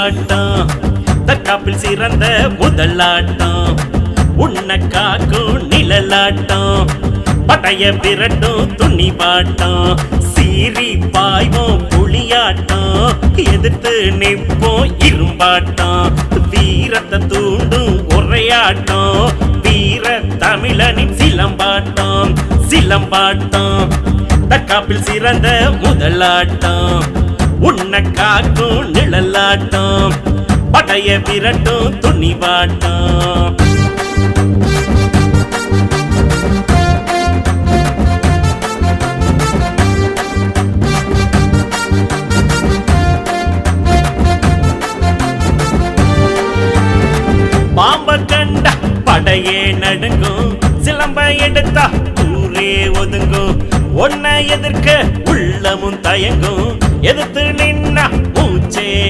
துள்ளாட்டம் தற்காப்பில் சிறந்த முதலாட்டம் உன்னை காக்கும் நிழலாட்டம் படைய விரட்டும் துணிவாட்டம் சீறி பாய்வோம் புளியாட்டம் எதிர்த்து நிற்போம் இரும்பாட்டம் வீரத்தை தூண்டும் உரையாட்டம் வீர தமிழனின் சிலம்பாட்டம் சிலம்பாட்டம் தற்காப்பில் சிறந்த முதலாட்டம் உன்னை காக்கும் நிழலாட்டம் படைய விரட்டும் துணிவாட்டம் பாம்ப கண்டா படையே நடுங்கும் சிலம்ப எடுத்தா ஊரே ஒதுங்கும் ஒன்ன எதிர்க்க உள்ளமும் தயங்கும் எதிர்த்து நின்னா